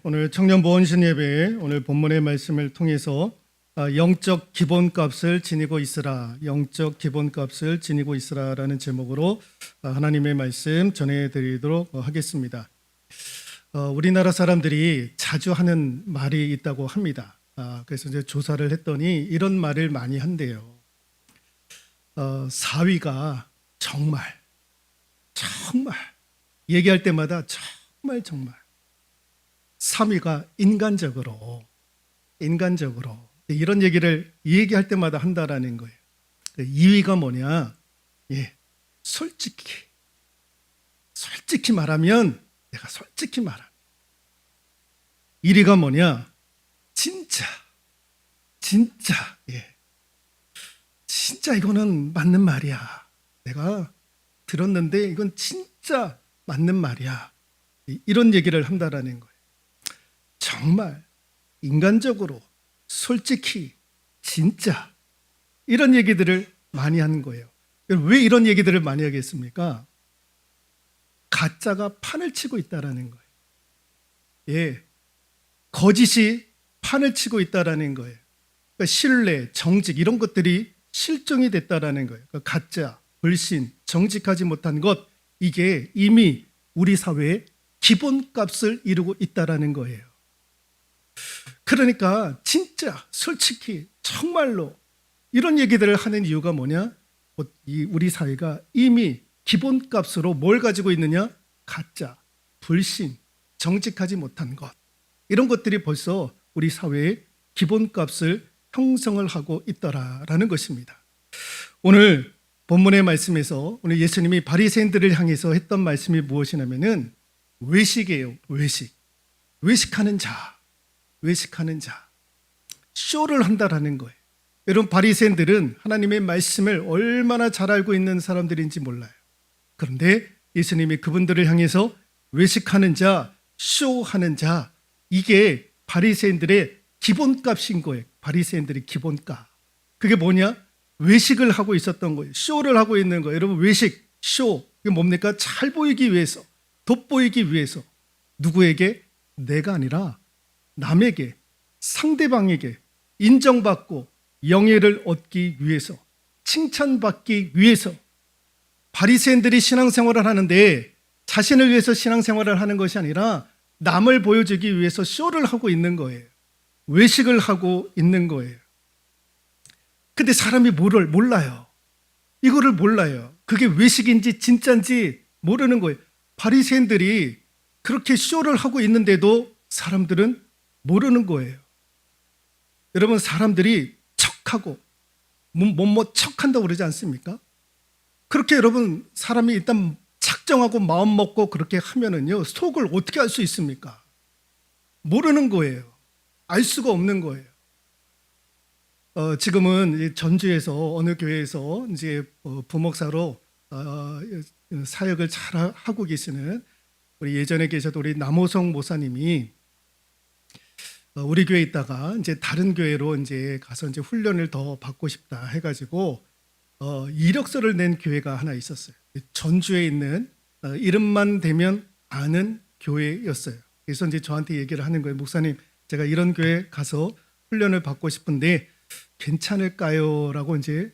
오늘 청년 보온신 예배에 오늘 본문의 말씀을 통해서 영적 기본값을 지니고 있으라, 영적 기본값을 지니고 있으라라는 제목으로 하나님의 말씀 전해드리도록 하겠습니다. 우리나라 사람들이 자주 하는 말이 있다고 합니다. 그래서 이제 조사를 했더니 이런 말을 많이 한대요. 사위가 정말 얘기할 때마다 정말 3위가 인간적으로 이런 얘기를 얘기할 때마다 한다라는 거예요. 2위가 뭐냐? 솔직히 말하면 내가 솔직히 말합니다. 1위가 뭐냐? 진짜 이거는 맞는 말이야. 내가 들었는데 이건 진짜 맞는 말이야. 이런 얘기를 한다라는 거예요. 정말 인간적으로 솔직히 진짜 이런 얘기들을 많이 하는 거예요. 왜 이런 얘기들을 많이 하겠습니까? 가짜가 판을 치고 있다라는 거예요. 거짓이 판을 치고 있다라는 거예요. 그러니까 신뢰, 정직 이런 것들이 실종이 됐다라는 거예요. 그러니까 가짜, 불신, 정직하지 못한 것, 이게 이미 우리 사회의 기본값을 이루고 있다라는 거예요. 그러니까 진짜 솔직히 정말로 이런 얘기들을 하는 이유가 뭐냐? 우리 사회가 이미 기본값으로 뭘 가지고 있느냐? 가짜, 불신, 정직하지 못한 것, 이런 것들이 벌써 우리 사회의 기본값을 형성을 하고 있더라라는 것입니다. 오늘 본문의 말씀에서 오늘 예수님이 바리새인들을 향해서 했던 말씀이 무엇이냐면은 외식이에요. 외식하는 자, 쇼를 한다라는 거예요. 여러분, 바리새인들은 하나님의 말씀을 얼마나 잘 알고 있는 사람들인지 몰라요. 그런데 예수님이 그분들을 향해서 외식하는 자, 쇼하는 자, 이게 바리새인들의 기본값인 거예요. 바리새인들의 기본값. 그게 뭐냐? 외식을 하고 있었던 거예요. 쇼를 하고 있는 거예요. 여러분, 외식, 쇼, 이게 뭡니까? 잘 보이기 위해서, 돋보이기 위해서. 누구에게? 내가 아니라 남에게, 상대방에게 인정받고 영예를 얻기 위해서, 칭찬받기 위해서. 바리새인들이 신앙생활을 하는데 자신을 위해서 신앙생활을 하는 것이 아니라 남을 보여주기 위해서 쇼를 하고 있는 거예요. 외식을 하고 있는 거예요. 근데 사람이 몰라요. 이거를 몰라요. 그게 외식인지 진짜인지 모르는 거예요. 바리새인들이 그렇게 쇼를 하고 있는데도 사람들은 모르는 거예요. 여러분, 사람들이 척하고 척한다고 그러지 않습니까? 그렇게 여러분, 사람이 일단 작정하고 마음 먹고 그렇게 하면은요, 속을 어떻게 알 수 있습니까? 모르는 거예요. 알 수가 없는 거예요. 지금은 전주에서 어느 교회에서 이제 부목사로 사역을 잘 하고 계시는 우리 예전에 계셨던 우리 남호성 모사님이 우리 교회에 있다가 이제 다른 교회로 이제 가서 이제 훈련을 더 받고 싶다 해가지고 이력서를 낸 교회가 하나 있었어요. 전주에 있는 이름만 대면 아는 교회였어요. 그래서 이제 저한테 얘기를 하는 거예요. 목사님, 제가 이런 교회 가서 훈련을 받고 싶은데 괜찮을까요? 라고 이제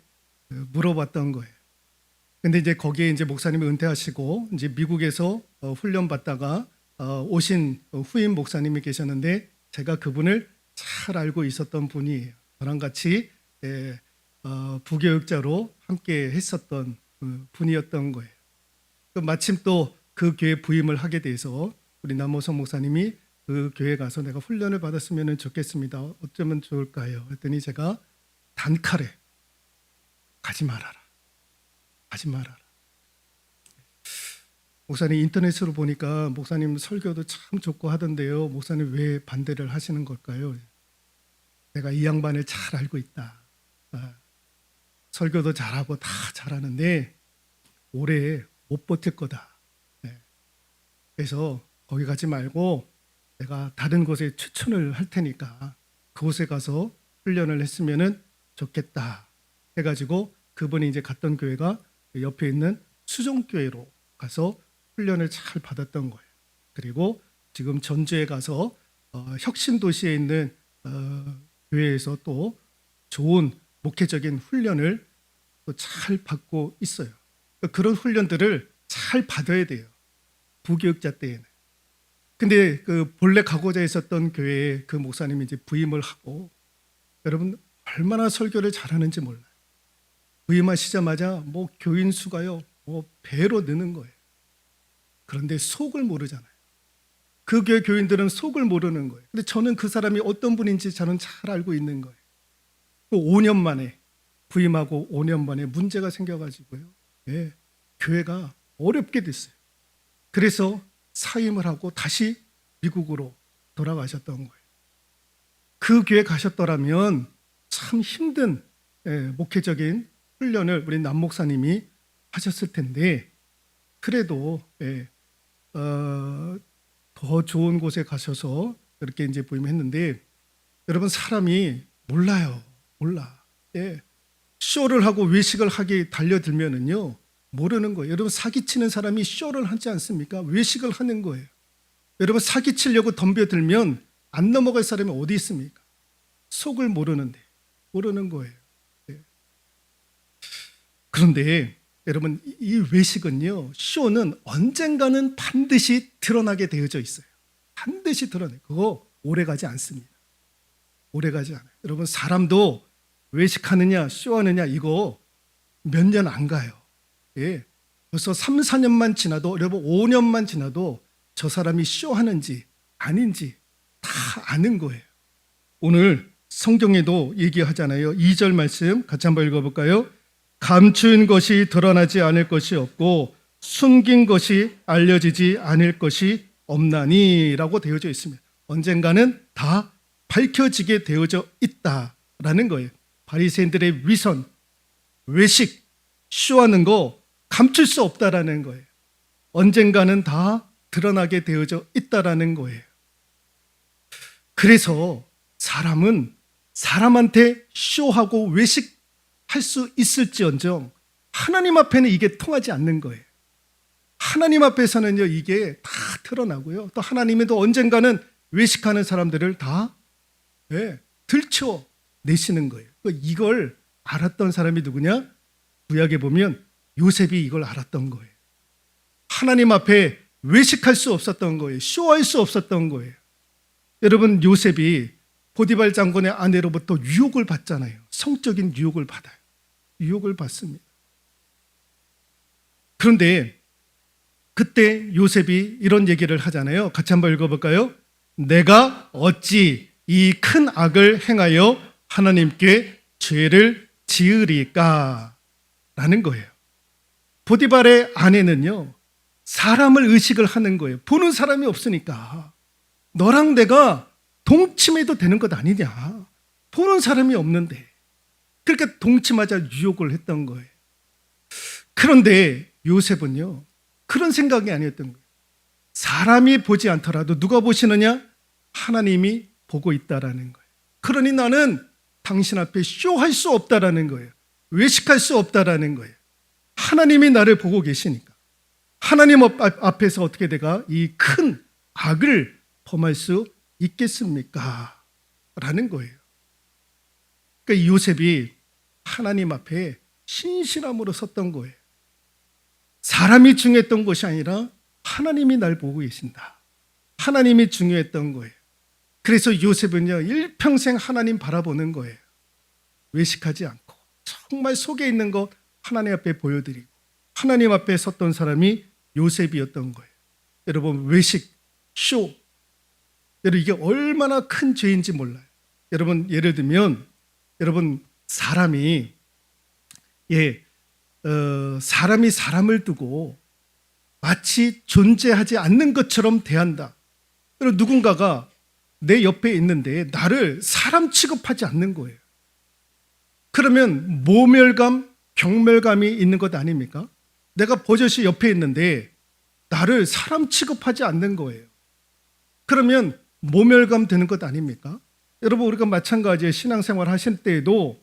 물어봤던 거예요. 근데 이제 거기에 이제 목사님이 은퇴하시고 이제 미국에서 훈련 받다가 오신 후임 목사님이 계셨는데 제가 그분을 잘 알고 있었던 분이에요. 저랑 같이 부교육자로 함께 했었던 분이었던 거예요. 마침 또 그 교회 부임을 하게 돼서 우리 남호성 목사님이 그 교회 가서 내가 훈련을 받았으면 좋겠습니다. 어쩌면 좋을까요? 그랬더니 제가 단칼에 가지 말아라. 목사님, 인터넷으로 보니까 목사님 설교도 참 좋고 하던데요. 목사님 왜 반대를 하시는 걸까요? 내가 이 양반을 잘 알고 있다. 설교도 잘하고 다 잘하는데 오래 못 버틸 거다. 그래서 거기 가지 말고 내가 다른 곳에 추천을 할 테니까 그곳에 가서 훈련을 했으면 좋겠다 해가지고 그분이 이제 갔던 교회가 옆에 있는 수종교회로 가서 훈련을 잘 받았던 거예요. 그리고 지금 전주에 가서 혁신 도시에 있는 교회에서 또 좋은 목회적인 훈련을 또 잘 받고 있어요. 그런 훈련들을 잘 받아야 돼요. 부교육자 때에는. 근데 그 본래 가고자 했었던 교회에 그 목사님이 이제 부임을 하고, 여러분 얼마나 설교를 잘하는지 몰라요. 부임하시자마자 뭐 교인 수가요, 뭐 배로 느는 거예요. 그런데 속을 모르잖아요. 그 교회 교인들은 속을 모르는 거예요. 근데 저는 그 사람이 어떤 분인지 저는 잘 알고 있는 거예요. 5년 만에 부임하고 5년 만에 문제가 생겨가지고요. 예, 교회가 어렵게 됐어요. 그래서 사임을 하고 다시 미국으로 돌아가셨던 거예요. 그 교회 가셨더라면 참 힘든 목회적인 훈련을 우리 남 목사님이 하셨을 텐데, 그래도 더 좋은 곳에 가셔서 그렇게 이제 부임했는데, 여러분 사람이 몰라요. 몰라. 쇼를 하고 외식을 하게 달려들면은요, 모르는 거예요. 여러분 사기치는 사람이 쇼를 하지 않습니까? 외식을 하는 거예요. 여러분 사기치려고 덤벼들면 안 넘어갈 사람이 어디 있습니까? 속을 모르는데 모르는 거예요. 그런데 여러분 이 외식은요, 쇼는 언젠가는 반드시 드러나게 되어져 있어요. 반드시 드러내. 그거 오래가지 않습니다. 오래가지 않아요. 여러분 사람도 외식하느냐 쇼하느냐 이거 몇 년 안 가요. 벌써 3, 4년만 지나도, 여러분 5년만 지나도 저 사람이 쇼하는지 아닌지 다 아는 거예요. 오늘 성경에도 얘기하잖아요. 2절 말씀 같이 한번 읽어볼까요? 감추인 것이 드러나지 않을 것이 없고 숨긴 것이 알려지지 않을 것이 없나니 라고 되어져 있습니다. 언젠가는 다 밝혀지게 되어져 있다라는 거예요. 바리새인들의 위선, 외식, 쇼하는 거 감출 수 없다라는 거예요. 언젠가는 다 드러나게 되어져 있다라는 거예요. 그래서 사람은 사람한테 쇼하고 외식할 수 있을지언정 하나님 앞에는 이게 통하지 않는 거예요. 하나님 앞에서는요 이게 다 드러나고요. 또 하나님이 또 언젠가는 외식하는 사람들을 다 들춰내시는 거예요. 이걸 알았던 사람이 누구냐? 구약에 보면 요셉이 이걸 알았던 거예요. 하나님 앞에 외식할 수 없었던 거예요. 쇼할 수 없었던 거예요. 여러분 요셉이 보디발 장군의 아내로부터 유혹을 받잖아요. 성적인 유혹을 받아요. 유혹을 받습니다. 그런데 그때 요셉이 이런 얘기를 하잖아요. 같이 한번 읽어볼까요? 내가 어찌 이 큰 악을 행하여 하나님께 죄를 지으리까? 라는 거예요. 보디발의 아내는요, 사람을 의식을 하는 거예요. 보는 사람이 없으니까. 너랑 내가 동침해도 되는 것 아니냐. 보는 사람이 없는데. 그렇게 동침하자 유혹을 했던 거예요. 그런데 요셉은요, 그런 생각이 아니었던 거예요. 사람이 보지 않더라도 누가 보시느냐? 하나님이 보고 있다라는 거예요. 그러니 나는 당신 앞에 쇼할 수 없다라는 거예요. 외식할 수 없다라는 거예요. 하나님이 나를 보고 계시니까. 하나님 앞에서 어떻게 내가 이 큰 악을 범할 수 있겠습니까? 라는 거예요. 그러니까 요셉이 하나님 앞에 신실함으로 섰던 거예요. 사람이 중요했던 것이 아니라 하나님이 날 보고 계신다. 하나님이 중요했던 거예요. 그래서 요셉은요, 일평생 하나님 바라보는 거예요. 외식하지 않고 정말 속에 있는 것 하나님 앞에 보여드리고 하나님 앞에 섰던 사람이 요셉이었던 거예요. 여러분 외식, 쇼, 여러분 이게 얼마나 큰 죄인지 몰라요. 여러분 예를 들면 여러분 사람이 사람이 사람을 두고 마치 존재하지 않는 것처럼 대한다. 여러분 누군가가 내 옆에 있는데 나를 사람 취급하지 않는 거예요. 그러면 모멸감, 경멸감이 있는 것 아닙니까? 내가 버젓이 옆에 있는데 나를 사람 취급하지 않는 거예요. 그러면 모멸감 되는 것 아닙니까? 여러분 우리가 마찬가지에 신앙생활 하실 때에도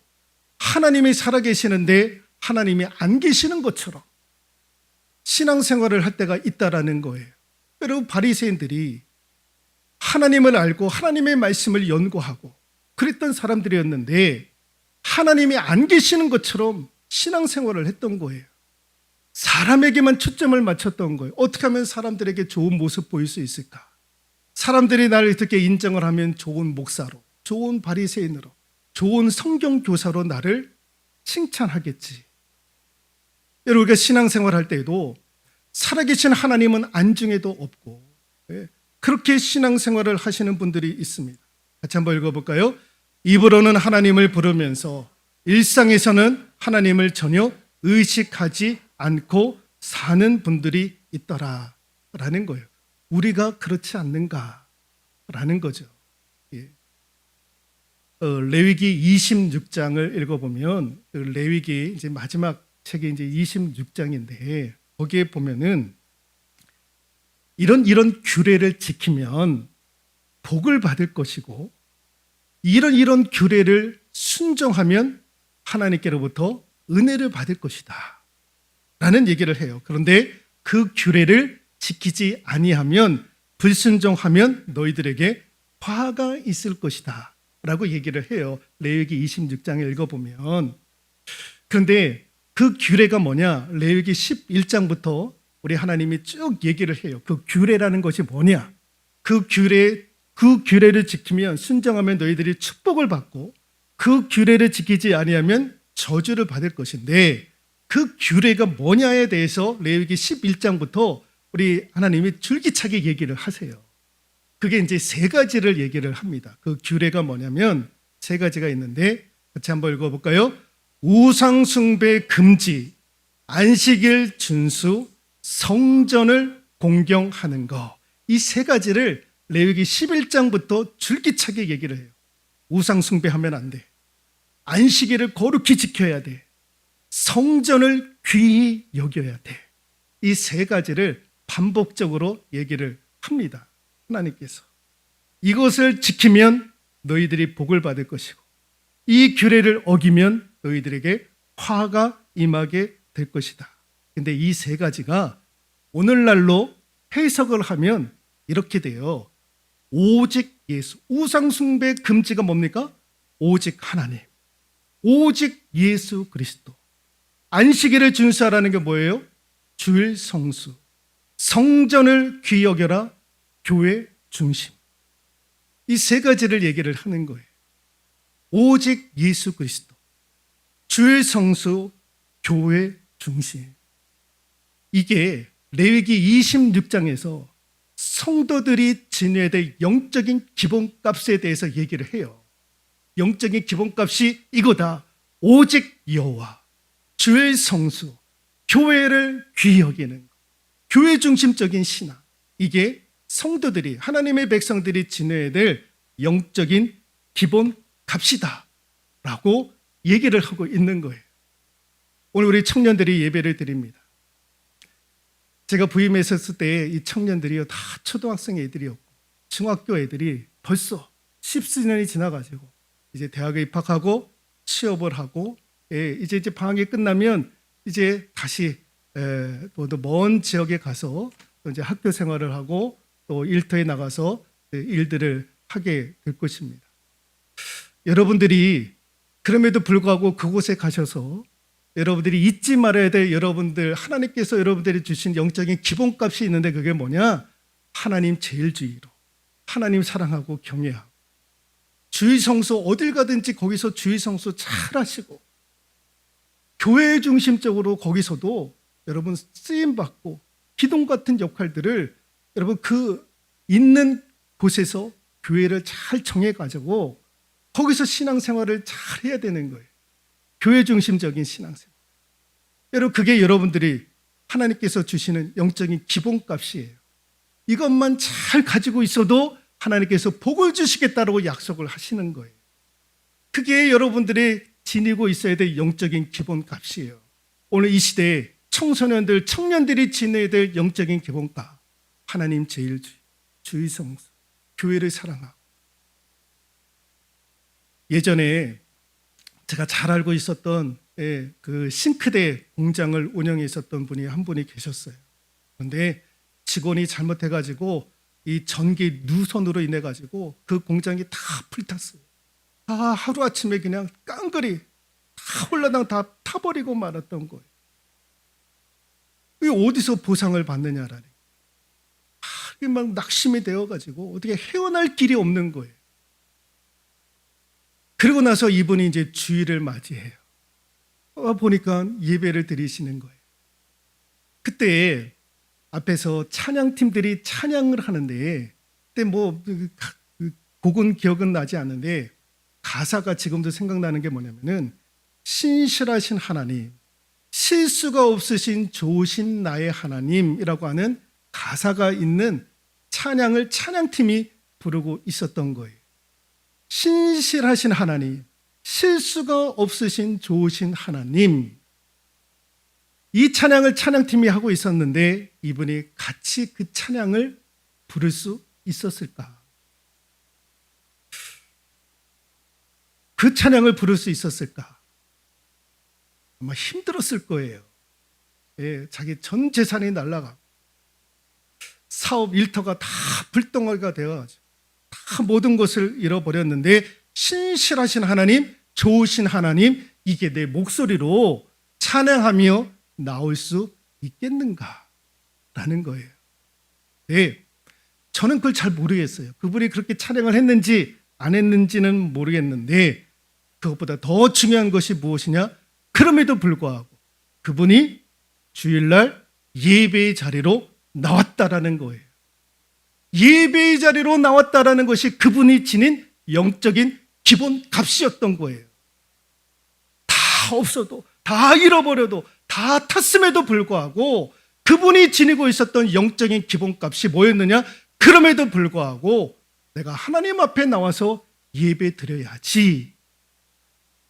하나님이 살아계시는데 하나님이 안 계시는 것처럼 신앙생활을 할 때가 있다라는 거예요. 여러분 바리새인들이 하나님을 알고 하나님의 말씀을 연구하고 그랬던 사람들이었는데 하나님이 안 계시는 것처럼 신앙생활을 했던 거예요. 사람에게만 초점을 맞췄던 거예요. 어떻게 하면 사람들에게 좋은 모습 보일 수 있을까? 사람들이 나를 어떻게 인정을 하면 좋은 목사로, 좋은 바리새인으로, 좋은 성경 교사로 나를 칭찬하겠지. 여러분, 우리가 신앙생활 할 때에도 살아계신 하나님은 안중에도 없고 그렇게 신앙생활을 하시는 분들이 있습니다. 같이 한번 읽어볼까요? 입으로는 하나님을 부르면서 일상에서는 하나님을 전혀 의식하지 않고 사는 분들이 있더라 라는 거예요. 우리가 그렇지 않는가라는 거죠. 예. 레위기 26장을 읽어보면 레위기 이제 마지막 책이 이제 26장인데 거기에 보면은 이런 규례를 지키면 복을 받을 것이고 이런 규례를 순종하면 하나님께로부터 은혜를 받을 것이다 라는 얘기를 해요. 그런데 그 규례를 지키지 아니하면 불순종하면 너희들에게 화가 있을 것이다 라고 얘기를 해요. 레위기 26장에 읽어보면. 그런데 그 규례가 뭐냐? 레위기 11장부터 우리 하나님이 쭉 얘기를 해요. 그 규례라는 것이 뭐냐? 그 규례를 지키면 순종하면 너희들이 축복을 받고 그 규례를 지키지 아니하면 저주를 받을 것인데 그 규례가 뭐냐에 대해서 레위기 11장부터 우리 하나님이 줄기차게 얘기를 하세요. 그게 이제 세 가지를 얘기를 합니다. 그 규례가 뭐냐면 세 가지가 있는데 같이 한번 읽어볼까요? 우상 숭배 금지, 안식일 준수, 성전을 공경하는 것. 이 세 가지를 레위기 11장부터 줄기차게 얘기를 해요. 우상 숭배하면 안 돼. 안식일을 거룩히 지켜야 돼. 성전을 귀히 여겨야 돼. 이 세 가지를 반복적으로 얘기를 합니다. 하나님께서. 이것을 지키면 너희들이 복을 받을 것이고 이 규례를 어기면 너희들에게 화가 임하게 될 것이다. 근데 이 세 가지가 오늘날로 해석을 하면 이렇게 돼요. 오직 예수. 우상 숭배 금지가 뭡니까? 오직 하나님. 오직 예수 그리스도. 안식일을 준수하라는 게 뭐예요? 주일 성수. 성전을 귀히 여겨라. 교회 중심. 이 세 가지를 얘기를 하는 거예요. 오직 예수 그리스도. 주일 성수, 교회 중심. 이게 레위기 26장에서 성도들이 지녀야 될 영적인 기본값에 대해서 얘기를 해요. 영적인 기본값이 이거다. 오직 여호와, 주의 성수, 교회를 귀히 여기는 것. 교회 중심적인 신앙. 이게 성도들이, 하나님의 백성들이 지녀야 될 영적인 기본값이다 라고 얘기를 하고 있는 거예요. 오늘 우리 청년들이 예배를 드립니다. 제가 부임했었을 때 이 청년들이요 다 초등학생 애들이었고 중학교 애들이 벌써 10수년이 지나가지고 이제 대학에 입학하고 취업을 하고 이제 방학이 끝나면 이제 다시 또 먼 지역에 가서 또 이제 학교 생활을 하고 또 일터에 나가서 일들을 하게 될 것입니다. 여러분들이 그럼에도 불구하고 그곳에 가셔서 여러분들이 잊지 말아야 될 여러분들, 하나님께서 여러분들이 주신 영적인 기본값이 있는데 그게 뭐냐? 하나님 제일주의로, 하나님 사랑하고 경외하고, 주의 성수 어딜 가든지 거기서 주의 성수 잘 하시고, 교회 중심적으로 거기서도 여러분 쓰임받고 기둥 같은 역할들을 여러분 그 있는 곳에서 교회를 잘 정해가지고 거기서 신앙생활을 잘 해야 되는 거예요. 교회 중심적인 신앙생활. 여러분 그게 여러분들이 하나님께서 주시는 영적인 기본값이에요. 이것만 잘 가지고 있어도 하나님께서 복을 주시겠다고 약속을 하시는 거예요. 그게 여러분들이 지니고 있어야 될 영적인 기본값이에요. 오늘 이 시대에 청소년들, 청년들이 지내야 될 영적인 기본값. 하나님 제일주의, 주의 성수, 교회를 사랑하고. 예전에 제가 잘 알고 있었던 그 싱크대 공장을 운영해 있었던 분이 한 분이 계셨어요. 그런데 직원이 잘못해가지고 이 전기 누선으로 인해 가지고 그 공장이 다 불탔어요. 다 하루아침에 그냥 깡그리 다 홀라당 다 타버리고 말았던 거예요. 이게 어디서 보상을 받느냐라는. 이게 막 낙심이 되어가지고 어떻게 헤어날 길이 없는 거예요. 그러고 나서 이분이 이제 주일을 맞이해요. 보니까 예배를 드리시는 거예요. 그때 앞에서 찬양팀들이 찬양을 하는데, 그때 뭐 곡은 기억은 나지 않는데 가사가 지금도 생각나는 게 뭐냐면은 신실하신 하나님, 실수가 없으신 좋으신 나의 하나님이라고 하는 가사가 있는 찬양을 찬양팀이 부르고 있었던 거예요. 신실하신 하나님, 실수가 없으신 좋으신 하나님. 이 찬양을 찬양팀이 하고 있었는데 이분이 같이 그 찬양을 부를 수 있었을까? 그 찬양을 부를 수 있었을까? 아마 힘들었을 거예요. 예, 자기 전 재산이 날아가고 사업 일터가 다 불덩어리가 되어가지고 다 모든 것을 잃어버렸는데 신실하신 하나님, 좋으신 하나님, 이게 내 목소리로 찬양하며 나올 수 있겠는가? 라는 거예요. 네, 저는 그걸 잘 모르겠어요. 그분이 그렇게 찬양을 했는지 안 했는지는 모르겠는데 그것보다 더 중요한 것이 무엇이냐? 그럼에도 불구하고 그분이 주일날 예배의 자리로 나왔다라는 거예요. 예배의 자리로 나왔다라는 것이 그분이 지닌 영적인 기본값이었던 거예요. 다 없어도, 다 잃어버려도, 다 탔음에도 불구하고 그분이 지니고 있었던 영적인 기본값이 뭐였느냐? 그럼에도 불구하고 내가 하나님 앞에 나와서 예배 드려야지.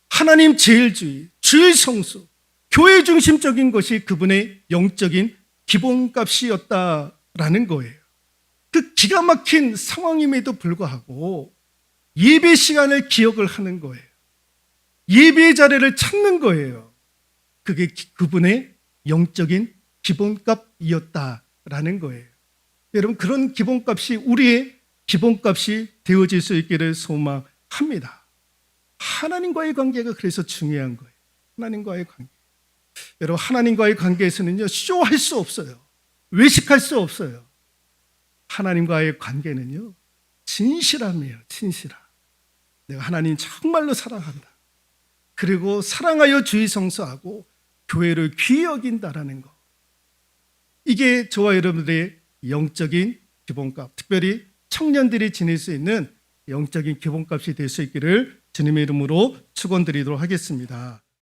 하나님 제일주의, 주일 성수, 교회 중심적인 것이 그분의 영적인 기본값이었다라는 거예요. 그 기가 막힌 상황임에도 불구하고 예배 시간을 기억을 하는 거예요. 예배의 자리를 찾는 거예요. 그게 그분의 영적인 기본값이었다라는 거예요. 여러분, 그런 기본값이 우리의 기본값이 되어질 수 있기를 소망합니다. 하나님과의 관계가 그래서 중요한 거예요. 하나님과의 관계. 여러분, 하나님과의 관계에서는요, 쇼할 수 없어요. 외식할 수 없어요. 하나님과의 관계는요, 진실함이에요. 진실함. 내가 하나님 정말로 사랑한다. 그리고 사랑하여 주의 성수하고 교회를 귀히 여긴다라는 거. 이게 저와 여러분들의 영적인 기본값, 특별히 청년들이 지닐 수 있는 영적인 기본값이 될 수 있기를 주님의 이름으로 축원드리도록 하겠습니다.